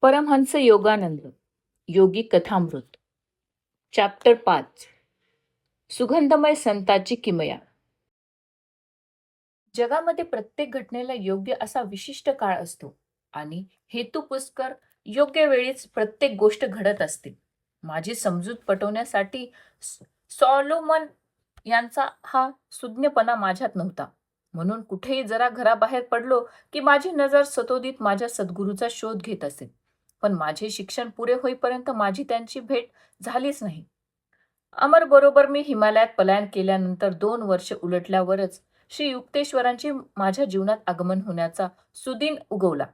परमहंस योगानंद योगी कथामृत chapter 5 सुगंधमय संताची किमया. जगामध्ये प्रत्येक घटनेला योग्य असा विशिष्ट काळ असतो आणि हेतू पुष्कर योग्य वेळीच प्रत्येक गोष्ट घडत असते. माझी समजूत पटवण्यासाठी सॉलोमन यांचा हा सुज्ञपणा माझ्यात नव्हता. म्हणून कुठेही जरा घराबाहेर पडलो की माझी नजर सतोदित माझ्या सद्गुरूचा शोध घेत असे. पण माझे शिक्षण पुरे होईपर्यंत माझी त्यांची भेट झालीच नाही. अमर बरोबर मी हिमालयात पलायन केल्यानंतर 2 वर्ष उलटल्यावरच श्री युक्तेश्वरांचे माझ्या जीवनात आगमन होण्याचा सुदिन उगवला.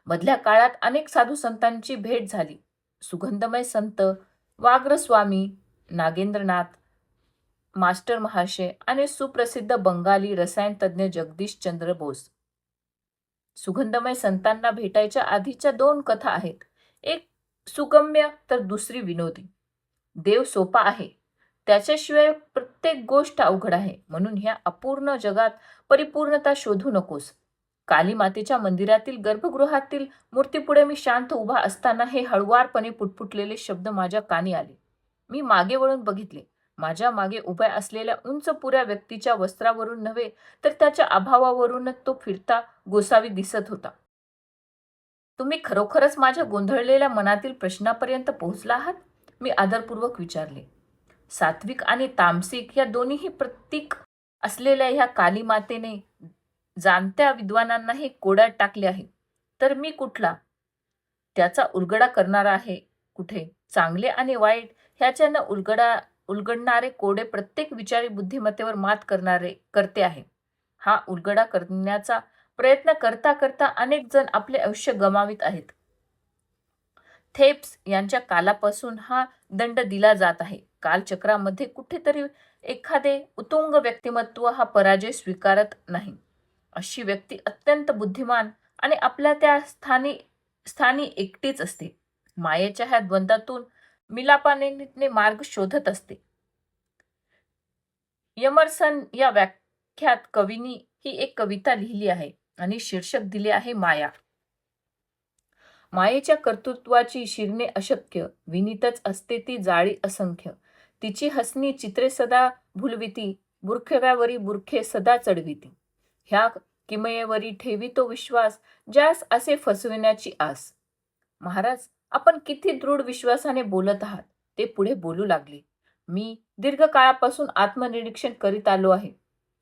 मधल्या काळात अनेक साधू संतांची भेट झाली. सुगंधमय संत वाग्रस्वामी, नागेंद्रनाथ मास्टर महाशय आणि सुप्रसिद्ध बंगाली रसायनतज्ञ जगदीश चंद्र बोस. सुगंधमय संतांना भेटायच्या आधीच्या 2 कथा आहेत. एक सुगम्य तर दुसरी विनोदी. देव सोपा आहे, त्याच्याशिवाय प्रत्येक गोष्ट अवघड आहे. म्हणून ह्या अपूर्ण जगात परिपूर्णता शोधू नकोस. काली मातेच्या मंदिरातील गर्भगृहातील मूर्तीपुढे मी शांत उभा असताना हे हळुवारपणे पुटपुटलेले शब्द माझ्या कानी आले. मी मागे वळून बघितले. माझ्या मागे उभ्या असलेल्या उंच पुऱ्या व्यक्तीच्या वस्त्रावरून नव्हे तर त्याच्या अभावावरूनच तो फिरता गोसावी दिसत होता. तुम्ही खरोखरच माझ्या गोंधळलेल्या मनातील प्रश्नापर्यंत पोहोचला आहात? मी आदरपूर्वक विचारले. सात्विक आणि तामसिक या दोन्हीही प्रतीक असलेल्या ह्या काली मातेने जाणत्या विद्वानांनाही कोड्यात टाकले आहे. तर मी कुठला त्याचा उलगडा करणारा आहे कुठे? चांगले आणि वाईट ह्याच्यानं उलगडणारे कोडे प्रत्येक विचारी बुद्धिमत्तेवर मात करते आहे. हा उलगडा करण्याचा प्रयत्न करता करता अनेक जण आपले आयुष्य गमावित आहेत. थेब्स यांच्या कालापासून हा दंड दिला जात आहे. कालचक्रामध्ये कुठेतरी एखादे उत्तुंग व्यक्तिमत्व हा पराजय स्वीकारत नाही. अशी व्यक्ती अत्यंत बुद्धिमान आणि आपल्या त्या स्थानी एकटीच असते. मायेच्या ह्या द्वंद्वातून मिलापाने मार्ग शोधत असते. यमरसन या व्याख्यात कवींनी ही एक कविता लिहिली आहे आणि शीर्षक दिले आहे माया. मायेच्या कर्तृत्वाची शिरणे अशक्य, विनीतच असते ती जाळी असंख्य. तिची हसणी चित्रे सदा भुलविती, बुरख्यावरी बुरखे सदा चढविती. ह्या किमयेवरी ठेवितो विश्वास, ज्यास असे फसविण्याची आस. महाराज, आपण किती दृढ विश्वासाने बोलत आहात. ते पुढे बोलू लागले. मी दीर्घकाळापासून आत्मनिरीक्षण करीत आलो आहे.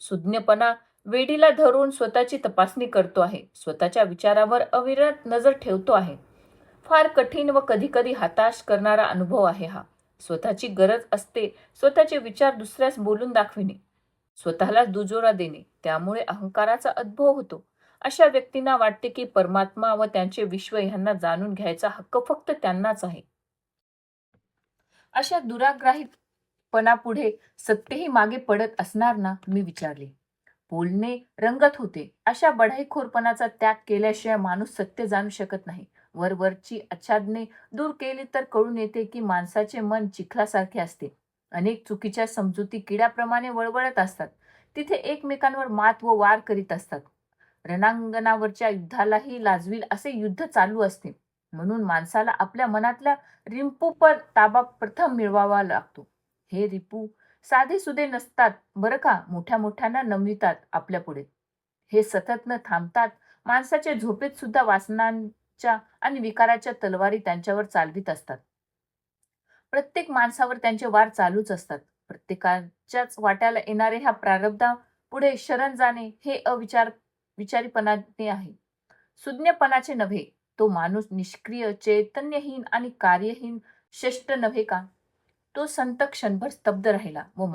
सुज्ञपणा वेडीला धरून स्वतःची तपासणी करतो आहे. स्वतःच्या विचारावर अविरत नजर ठेवतो आहे. फार कठीण व कधीकधी हताश करणारा अनुभव आहे हा. स्वतःची गरज असते स्वतःचे विचार दुसऱ्यास बोलून दाखविणे, स्वतःला दुजोरा देणे. त्यामुळे अहंकाराचा उद्भव होतो. अशा व्यक्तींना वाटते की परमात्मा व त्यांचे विश्व ह्यांना जाणून घ्यायचा हक्क फक्त त्यांनाच आहे. अशा दुराग्राहीपणापुढे सत्तेही मागे पडत असणार ना, मी विचारले. बोलणे रंगत होते. अशा बढाईखोरपणाचा त्याग केल्याशिवाय माणूस सत्य जाणू शकत नाही. वरवरची आच्छादने दूर केली तर कळून येते की माणसाचे मन चिखलासारखे असते. अनेक चुकीच्या समजुती किड्याप्रमाणे वळवळत असतात. तिथे एकमेकांवर मात व वार करीत असतात. रणांगणावरच्या युद्धालाही लाजवील असे युद्ध चालू असते. म्हणून माणसाला आपल्या मनातल्या रिंपूपर ताबा प्रथम मिळवावा लागतो. हे रिपू साधेसुधे नसतात बरं का, मोठ्या मोठ्यांना नमवितात आपल्या पुढे. हे सतत न थांबतात. माणसाच्या झोपेत सुद्धा वासनांच्या आणि विकाराच्या तलवारी त्यांच्यावर चालवीत असतात. प्रत्येक माणसावर त्यांचे वार चालूच असतात. प्रत्येकाच्याच वाट्याला येणारे ह्या प्रारब्धा पुढे शरण जाणे हे विचारीपणाने आहे, सुज्ञपणाचे नव्हे. तो माणूस निष्क्रिय, चैतन्यहीन आणि कार्यहीन शिष्ट नव्हे का? तो संत क्षणभर स्तब्ध राहिला व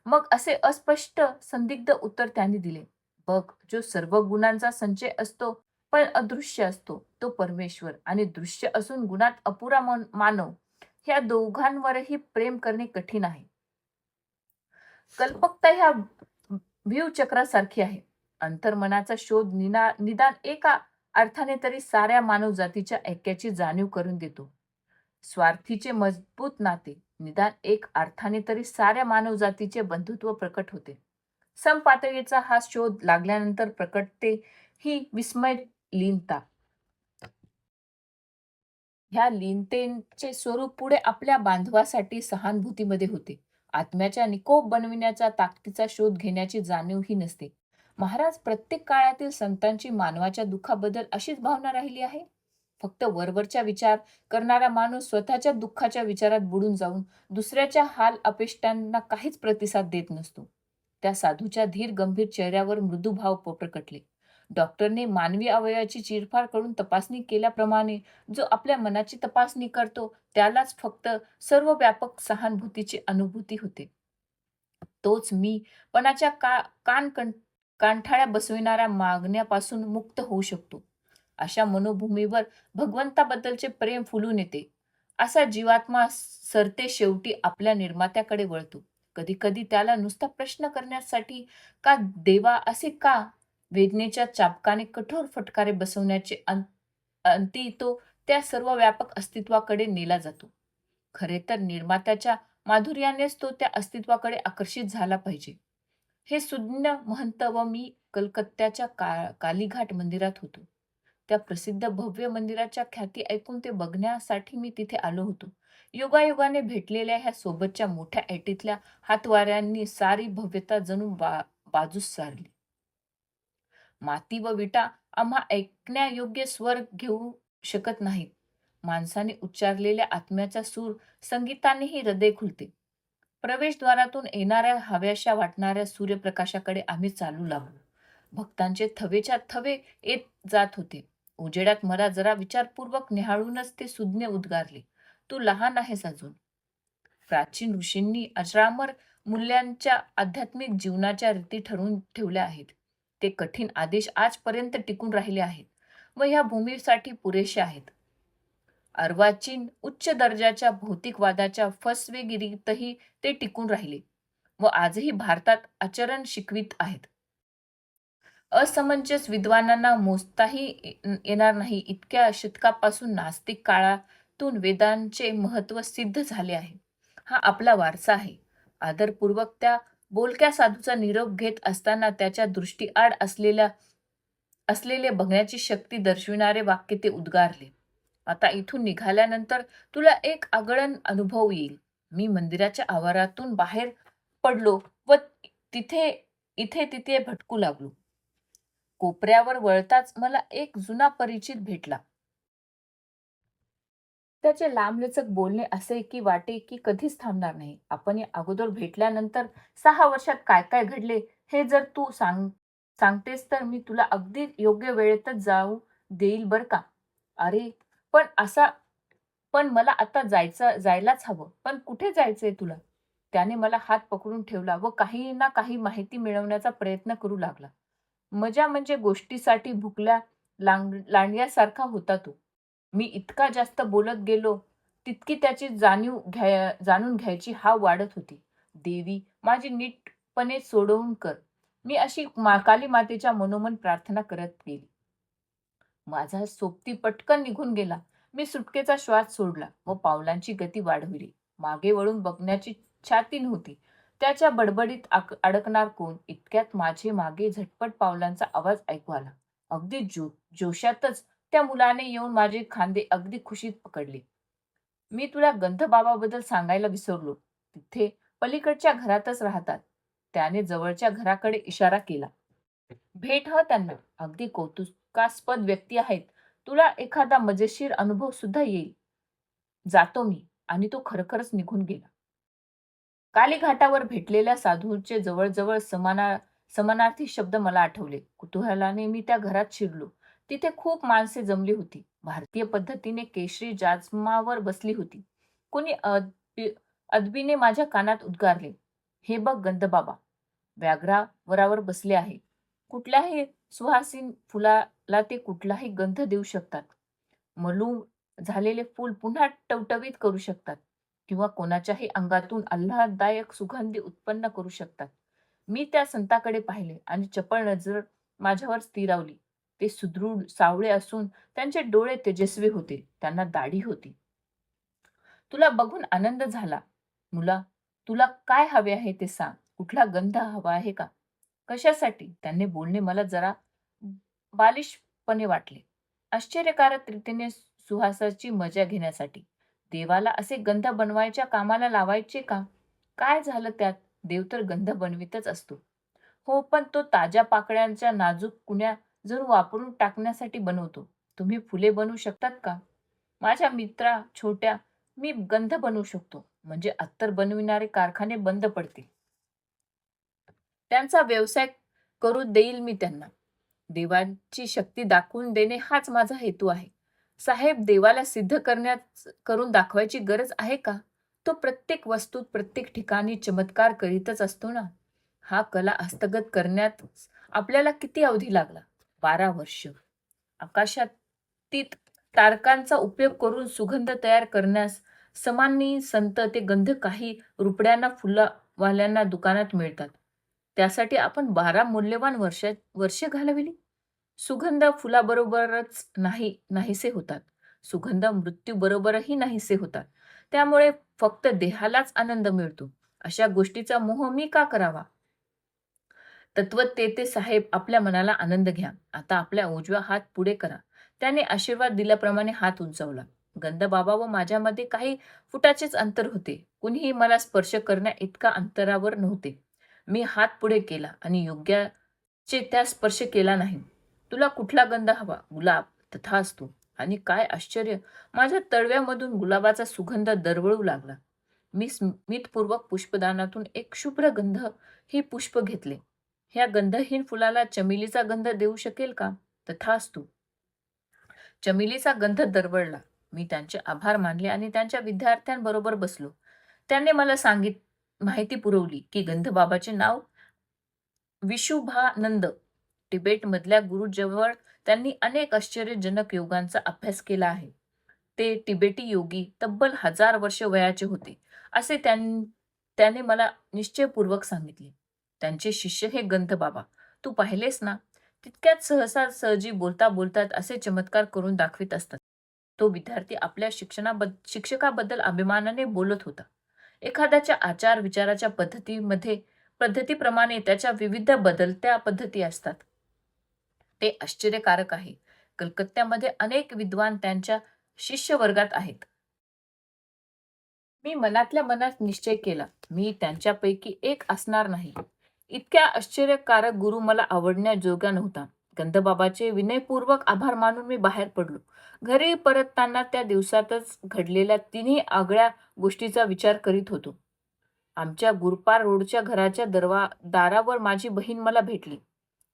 मग असे अस्पष्ट संदिग्ध उत्तर त्यांनी दिले. बघ, जो सर्व गुणांचा संचय असतो पण अदृश्य असतो तो परमेश्वर, आणि दृश्य असून गुणात अपुरा मानव, ह्या दोघांवरही प्रेम करणे कठीण आहे. कल्पकता ह्या व्यूचक्रासारखी आहे. अंतर्मनाचा शोध निदान एका अर्थाने तरी साऱ्या मानव जातीच्या ऐक्याची जाणीव करून देतो. स्वार्थीचे मजबूत नाते निदान एक अर्थाने तरी साऱ्या मानव जातीचे बंधुत्व प्रकट होते. समपातळीचा हा शोध लागल्यानंतर प्रकटते ही विस्मय लीनता. ह्या लीनतेचे स्वरूप पुढे आपल्या बांधवासाठी सहानुभूतीमध्ये होते. आत्म्याच्या निकोप बनविण्याच्या ताकदीचा शोध घेण्याची जाणीवही नसते. महाराज, प्रत्येक काळातील संतांची मानवाच्या दुःखाबद्दल अशीच भावना राहिली आहे. फक्त वरवरच्या विचार करणारा माणूस स्वतःच्या दुःखाच्या विचारात बुडून जाऊन दुसऱ्याच्या हाल अपेष्टांना काहीच प्रतिसाद देत नसतो. त्या साधूच्या धीर गंभीर चेहऱ्यावर मृदू भाव प्रकटले. डॉक्टरने मानवी अवयवाची चिरफाड करून तपासणी केल्याप्रमाणे जो आपल्या मनाची तपासणी करतो त्यालाच फक्त सर्वव्यापक सहानुभूतीची अनुभूती होते. तोच मी पणाच्या कानठळ्या बसविणाऱ्या मागण्यापासून मुक्त होऊ शकतो. अशा मनोभूमीवर भगवंताबद्दलचे प्रेम फुलून येते. असा जीवात्मा सरते शेवटी आपल्या निर्मात्याकडे वळतो. कधी-कधी त्याला नुसता प्रश्न करण्यासाठी, का देवा असे का? वेदनेच्या चाबकाने कठोर फटकारे बसवण्याचे अंती तो त्या सर्वव्यापक अस्तित्वाकडे नेला जातो. खरे तर निर्मात्याच्या माधुर्यानेच तो त्या अस्तित्वाकडे आकर्षित झाला पाहिजे. हे सुज्ञ महंत व मी कलकत्त्याच्या कालीघाट मंदिरात होतो. त्या प्रसिद्ध भव्य मंदिराच्या ख्याती ऐकून ते बघण्यासाठी मी तिथे आलो होतो. योगायोगाने भेटलेल्या ह्या सोबतच्या मोठ्या ऐटीतल्या हातवाऱ्यांनी सारी भव्यता जणू बाजूस सारली. माती व विटा आम्हा ऐकण्यायोग्य स्वर घेऊ शकत नाहीत. माणसाने उच्चारलेल्या आत्म्याचा सूर संगीतानेही हृदय खुलते. प्रवेशद्वारातून येणाऱ्या हव्याशा वाटणाऱ्या सूर्यप्रकाशाकडे आम्ही चालू लागलो. भक्तांचे थवेच्या थवे येत जात होते. उजेडात मला जरा विचारपूर्वक निहाळूनच ते सुज्ञ उद्गारले, "तू लहान आहेस अजून." प्राचीन ऋषींनी अजरामर मूल्यांच्या आध्यात्मिक जीवनाच्या रीती ठरवून ठेवल्या आहेत. ते कठीण आदेश आजपर्यंत टिकून राहिले आहेत व ह्या भूमीसाठी पुरेसे आहेत. अर्वाचीन उच्च दर्जाच्या भौतिकवादाच्या फसवेगिरीतही ते टिकून राहिले व आजही भारतात आचरण शिकवित आहेत. असमंजस विद्वानांना मोजताही येणार नाही इतक्या शतकापासून नास्तिक काळातून वेदांचे महत्त्व सिद्ध झाले आहे. हा आपला वारसा आहे. आदरपूर्वक त्या बोलक्या साधूचा निरोप घेत असताना त्याच्या दृष्टीआड असलेले बघण्याची शक्ती दर्शविणारे वाक्य ते उद्गारले. आता इथून निघाल्यानंतर तुला एक आगळन अनुभव येईल. मी मंदिराच्या आवारातून बाहेर पडलो व तिथे इथे तिथे भटकू लागलो. कोपऱ्यावर वळताच मला एक जुना परिचित भेटला. त्याचे लांबलचक बोलणे असे की वाटे की कधीच थांबणार नाही. आपण या अगोदर भेटल्यानंतर 6 वर्षात काय काय घडले हे जर तू सांगतेस तर मी तुला अगदी योग्य वेळेतच जाऊ देईल बर का. अरे, पण असा पण मला आता जायलाच हवं. पण कुठे जायचंय तुला? त्याने मला हात पकडून ठेवला व काही ना काही माहिती मिळवण्याचा प्रयत्न करू लागला. मजा म्हणजे गोष्टीसाठी भुकल्या लांडग्यासारखा होता तो. मी इतका जास्त बोलत गेलो, तितकी त्याची जाणून घ्यायची हाव वाढत होती. देवी, माझी नीटपणे सोडवून कर. मी अशी काली मातेच्या मनोमन प्रार्थना करत गेली. माझा सोबती पटकन निघून गेला. मी सुटकेचा श्वास सोडला व पावलांची गती वाढविली. मागे वळून बघण्याची छाती नव्हती. त्याच्या बडबडीत अडकणार कोण? इतक्यात माझे मागे झटपट पावलांचा आवाज ऐकू आला. अगदी जोशातच त्या मुलाने येऊन माझे खांदे अगदी खुशीत पकडले. "मी तुला गंधबाबाबद्दल सांगायला विसरलो. तिथे पलीकडच्या घरातच राहतात." त्याने जवळच्या घराकडे इशारा केला. "भेट हं त्यांना. अगदी कौतुकास्पद व्यक्ती आहेत. तुला एखादा मजेशीर अनुभव सुद्धा येईल." "जातो मी." आणि तो खरोखरच निघून गेला. कालीघाटावर भेटलेल्या साधूचे जवळ-जवळ समानार्थी शब्द मला आठवले. कुतूहलाने मी त्या घरात शिरलो. तिथे खूप माणसे जमली होती. भारतीय पद्धतीने केशरी जाजमावर बसली होती. कोणी अदबीने माझ्या कानात उद्गारले, "हे बघ गंधबाबा, व्याघ्रावरावर बसले आहे. कुठल्याही सुवासीन फुलाला ते कुठलाही गंध देऊ शकतात. मलूम झालेले फूल पुन्हा टवटवीत करू शकतात किंवा कोणाच्याही अंगातून आल्हाददायक सुगंधी उत्पन्न करू शकतात." मी त्या संताकडे पाहिले आणि चपळ नजर माझ्यावर स्थिरावली. ते सुदृढ सावळे असून त्यांचे डोळे तेजस्वी होते. त्यांना दाढी होती. "तुला बघून आनंद झाला. मुला, तुला काय हवे आहे ते सांग. कुठला गंध हवा आहे का? कशासाठी?" त्यांनी बोलणे मला जरा बालिशपणे वाटले. आश्चर्यकारक रीतीने सुहासाची मजा घेण्यासाठी. देवाला असे गंध बनवायच्या कामाला लावायचे का? काय झालं त्यात? देव तर गंध बनवितच असतो. हो, पण तो ताज्या पाकळ्यांच्या नाजूक कुण्या जणू वापरून टाकण्यासाठी बनवतो. तुम्ही फुले बनवू शकतात का? माझ्या मित्रा छोट्या, मी गंध बनवू शकतो. म्हणजे अत्तर बनविणारे कारखाने बंद पडतील. त्यांचा व्यवसाय करू देईल मी त्यांना. देवाची शक्ती दाखवून देणे हाच माझा हेतू आहे. साहेब, देवाला सिद्ध करून दाखवायची गरज आहे का? तो प्रत्येक वस्तूत, प्रत्येक ठिकाणी चमत्कार करीतच असतो ना. हा कला हस्तगत करण्यात आपल्याला किती अवधी लागला? 12 वर्ष. आकाशातीत तारकांचा उपयोग करून सुगंध तयार करण्यास सामान्य संत ते गंध काही रुपड्यांना फुलवाल्यांना दुकानात मिळतात. त्यासाठी आपण 12 मौल्यवान वर्षे घालविली. सुगंध फुलाबरोबरच नाहीसे होतात. सुगंध मृत्यूबरोबरही नाहीसे होतात. त्यामुळे फक्त देहालाच आनंद मिळतो. अशा गोष्टीचा मोह मी का करावा? तत्वतेते साहेब, आपल्या मनाला आनंद घ्या. आता आपल्या उजवा हात पुढे करा. त्याने आशीर्वाद दिल्याप्रमाणे हात उंचावला. गंध बाबा व माझ्यामध्ये काही फुटाचेच अंतर होते. कुणीही मला स्पर्श करण्या इतका अंतरावर नव्हते. मी हात पुढे केला आणि योग्याचे त्या स्पर्श केला नाही. तुला कुठला गंध हवा? गुलाब. तथास्तु. आणि काय आश्चर्य, माझ्या तळव्यामधून गुलाबाचा सुगंध दरवळू लागला. मी स्मितपूर्वक पुष्पदानातून एक शुभ्र गंध हे पुष्प घेतले. ह्या गंधहीन फुलाला चमेलीचा गंध देऊ शकेल का? तथास्तु. चमेलीचा गंध दरवळला. मी त्यांचे आभार मानले आणि त्यांच्या विद्यार्थ्यांबरोबर बसलो. त्यांनी मला माहिती पुरवली की गंधबाबाचे नाव विशुभानंद. तिबेटमधल्या गुरुजवळ त्यांनी अनेक आश्चर्यजनक योगांचा अभ्यास केला आहे. ते तिबेटी योगी तब्बल 1000 वर्ष वयाचे होते, असे त्याने मला निश्चयपूर्वक सांगितले. त्यांचे शिष्य हे गंध बाबा. तू पाहिलेस ना? तितक्यात सहजी बोलता बोलतात असे चमत्कार करून दाखवित असतात. तो विद्यार्थी आपल्या शिक्षकाबद्दल अभिमानाने बोलत होता. एखाद्याच्या आचार विचाराच्या पद्धतीप्रमाणे त्याच्या विविध बदलत्या पद्धती असतात. ते आश्चर्यकारक आहे. कलकत्त्यामध्ये अनेक विद्वान त्यांच्या शिष्यवर्गात आहेत. मी मनातल्या मनात निश्चय केला, मी त्यांच्यापैकी एक असणार नाही. इतक्या आश्चर्यकारक गुरु मला आवडण्याजोगा नव्हता. गंधबाबाचे विनयपूर्वक आभार मानून मी बाहेर पडलो. घरी परतताना त्या दिवसातच घडलेल्या तिन्ही आगळ्या गोष्टीचा विचार करीत होतो. आमच्या गुरपार रोडच्या घराच्या दारावर माझी बहीण मला भेटली.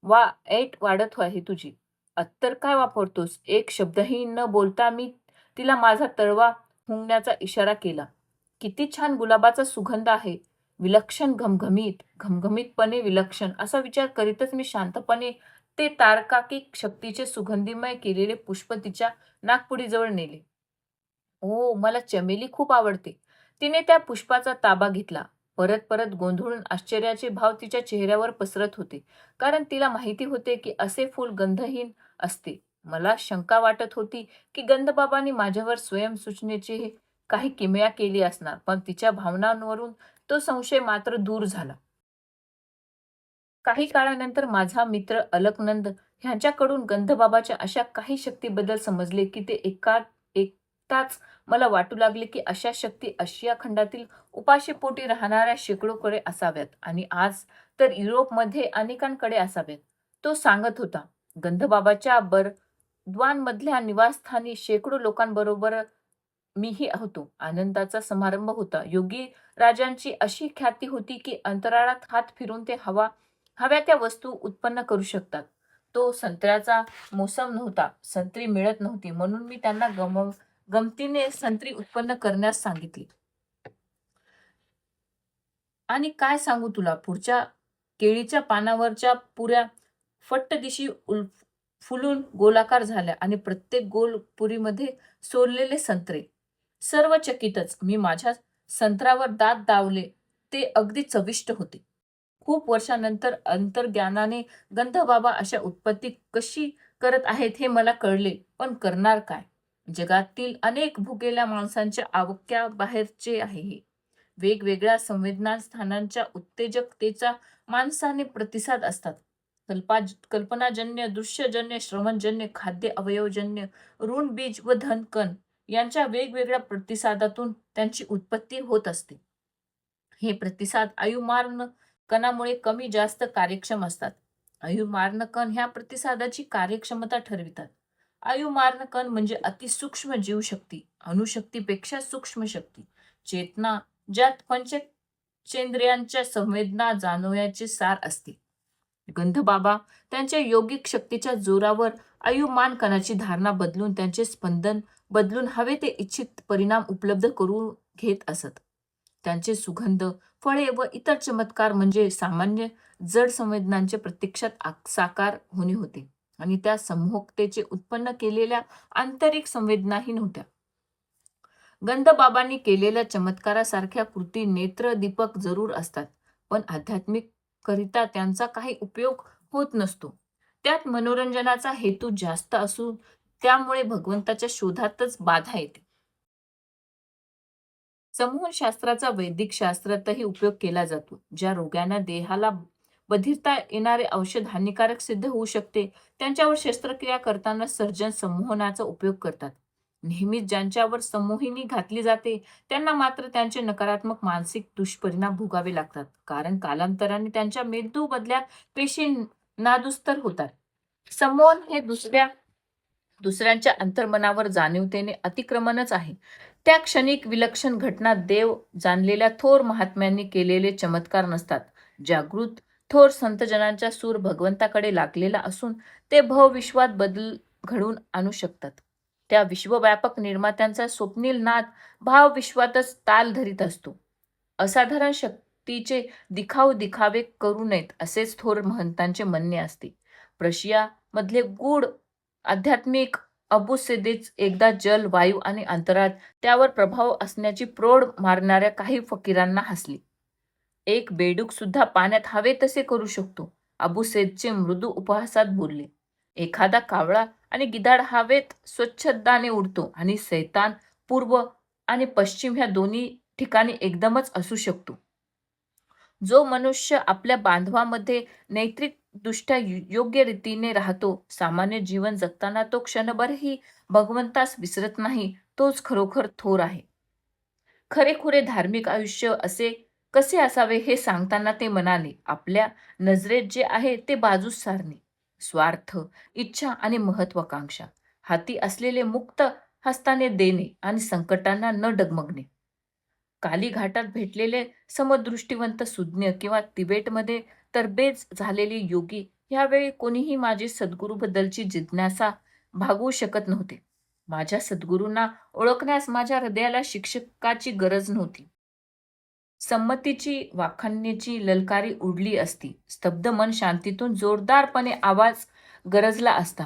वा, ऐट वाढत आहे तुझी. अत्तर काय वापरतोस? एक शब्दही न बोलता मी तिला माझा तळवा हुंगण्याचा इशारा केला. किती छान गुलाबाचा सुगंध आहे. विलक्षण, घमघमीतपणे विलक्षण, असा विचार करीतच मी शांतपणे ते तारकाकिक शक्तीचे सुगंधिमय केलेले पुष्प तिच्या नाकपुडीजवळ नेले. ओ, मला चमेली खूप आवडते. तिने त्या पुष्पाचा ताबा घेतला. परत परत गोंधळून आश्चर्याचे भाव तिच्या चेहऱ्यावर पसरत होते, कारण तिला माहिती होते की असे फूल गंधहीन असते. मला शंका वाटत होती की गंधबाबांनी माझ्यावर स्वयंसूचनेची काही किमया केली असणार, पण तिच्या भावनांवरून तो संशय मात्र दूर झाला. काही काळानंतर माझा मित्र अलकनंद ह्यांच्याकडून गंधबाबाच्या अशा काही शक्तीबद्दल समजले की ते एकताच मला वाटू लागले की अशा शक्ती आशिया खंडातील उपाशीपोटी राहणाऱ्या शेकडोकडे असाव्यात आणि आज तर युरोपमध्ये अनेकांकडे असाव्यात. तो सांगत होता, गंधबाबाच्या बर्दवानमधल्या निवासस्थानी शेकडो लोकांबरोबर मीही होतो. आनंदाचा समारंभ होता. योगी राजांची अशी ख्याती होती की अंतराळात हात फिरून ते हव्या त्या वस्तू उत्पन्न करू शकतात. तो संत्र्याचा मोसम नव्हता. संत्री मिळत नव्हती, म्हणून मी त्यांना गमतीने संत्री उत्पन्न करण्यास सांगितले. आणि काय सांगू तुला, पुढच्या केळीच्या पानावरच्या पुऱ्या फट्ट दिशी फुलून गोलाकार झाल्या आणि प्रत्येक गोल पुरीमध्ये सोललेले संत्रे. सर्व चकितच. मी माझ्या संत्रावर दात दावले. ते अगदी चविष्ट होते. खूप वर्षानंतर अंतर्ज्ञानाने गंधबाबा अशा उत्पत्ती कशी करत आहेत हे मला कळले. पण करणार काय? जगातील अनेक भुकेल्या माणसांच्या आवाक्या बाहेरचे आहे हे. वेगवेगळ्या संवेदना स्थानांच्या उत्तेजकतेचा माणसाने प्रतिसाद असतात. कल्पनाजन्य, दृश्यजन्य, श्रवणजन्य, खाद्य अवयवजन्य, ऋण बीज व धनकण यांच्या वेगवेगळ्या प्रतिसादातून त्यांची उत्पत्ती होत असते. हे प्रतिसाद आयुमार्ण कणामुळे कमी जास्त कार्यक्षम असतात. आयुमार्ण कण ह्या प्रतिसादाची कार्यक्षमता ठरवितात. आयुमार्ण कण म्हणजे अतिसूक्ष्म जीवशक्ती, अणुशक्तीपेक्षा सूक्ष्म शक्ती, चेतना, ज्यात पंचेंद्रियांच्या संवेदना जाणवयाचे सार असते. गंधबाबा त्यांच्या योगिक शक्तीच्या जोरावर आयुमान कणाची धारणा बदलून त्यांचे स्पंदन बदलून हवे ते इच्छित परिणाम उपलब्ध करून घेत असत. त्यांचे सुगंध, फळे व इतर चमत्कार म्हणजे सामान्य जड संवेदनांचे प्रत्यक्षात साकार होणे होते आणि त्या संमोहकतेचे उत्पन्न केलेल्या आंतरिक संवेदनाही नव्हत्या. गंधबाबांनी केलेल्या चमत्कारासारख्या कृती नेत्रदीपक जरूर असतात, पण आध्यात्मिक करिता त्यांचा काही उपयोग होत नसतो. त्यात मनोरंजनाचा हेतू जास्त असून त्यामुळे भगवंताच्या शोधातच बाधा येते. समूहशास्त्राचा वैदिक शास्त्रातही उपयोग केला जातो. ज्या रोग्यांना देहाला बधिरता येणारे औषध हानिकारक सिद्ध होऊ शकते, त्यांच्यावर शस्त्रक्रिया करताना सर्जन संमोहनाचा उपयोग करतात. नेहमीच ज्यांच्यावर संमोहिनी घातली जाते, त्यांना मात्र त्यांचे नकारात्मक मानसिक दुष्परिणाम भोगावे लागतात, कारण कालांतराने त्यांच्या मेंदूमधल्या पेशी नादुरुस्त होतात. संमोहन हे दुसऱ्यांच्या अंतर्मनावर जाणीवतेने अतिक्रमणच आहे. त्या क्षणिक विलक्षण घटना देव जाणलेल्या थोर महात्म्यांनी केलेले चमत्कार नसतात. जागृत थोर संतजनांचा सूर भगवंताकडे लागलेला असून ते भवविश्वात बदल घडवून आणू शकतात. त्या विश्वव्यापक निर्मात्यांचा स्वप्नील नाद भावविश्वातच ताल धरीत असतो. असाधारण शक्तीचे दिखावे करू नयेत असेच थोर महंतांचे म्हणणे असते. प्रशिया मधले गूढ आध्यात्मिक अबू सिद्दीक एकदा जल, वायू आणि अंतराळात त्यावर प्रभाव असण्याची प्रोढ मारणाऱ्या काही फकीरांना हसली. एक बेडूक सुद्धा पाण्यात हवे तसे करू शकतो, अबू सैदचे मृदू उपहासात बोलले. एखादा कावळा आणि गिधाड हवेत स्वच्छंदाने उडतो आणि सैतान पूर्व आणि पश्चिम ह्या दोन्ही ठिकाणी एकदमच असू शकतो. जो मनुष्य आपल्या बांधवामध्ये नैतिकदृष्ट्या योग्य रीतीने राहतो, सामान्य जीवन जगताना तो क्षणभरही भगवंतास विसरत नाही, तोच खरोखर थोर आहे. खरेखुरे धार्मिक आयुष्य कसे असावे हे सांगताना ते म्हणाले, आपल्या नजरेत जे आहे ते बाजूस सारणे, स्वार्थ, इच्छा आणि महत्वाकांक्षा, हाती असलेले मुक्त हस्ताने देणे आणि संकटांना न डगमगणे. काली घाटात भेटलेले समदृष्टीवंत सुज्ञ किंवा तिबेटमध्ये तरबेज झालेले योगी यावेळी कोणीही माझी सद्गुरूबद्दलची जिज्ञासा भागवू शकत नव्हते. माझ्या सद्गुरूंना ओळखण्यास माझ्या हृदयाला शिक्षकाची गरज नव्हती. संमतीची वाखाणण्याची ललकारी उडली असती. स्तब्ध मन शांतीतून जोरदारपणे आवाज गरजला असता.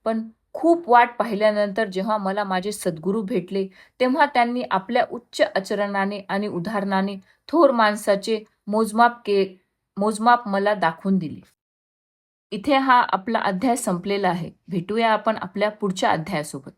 पण खूप वाट पाहिल्यानंतर जेव्हा मला माझे सद्गुरू भेटले, तेव्हा त्यांनी आपल्या उच्च आचरणाने आणि उदाहरणाने थोर माणसाचे मोजमाप मला दाखवून दिले. इथे हा आपला अध्याय संपलेला आहे. भेटूया आपण आपल्या पुढच्या अध्यायासोबत.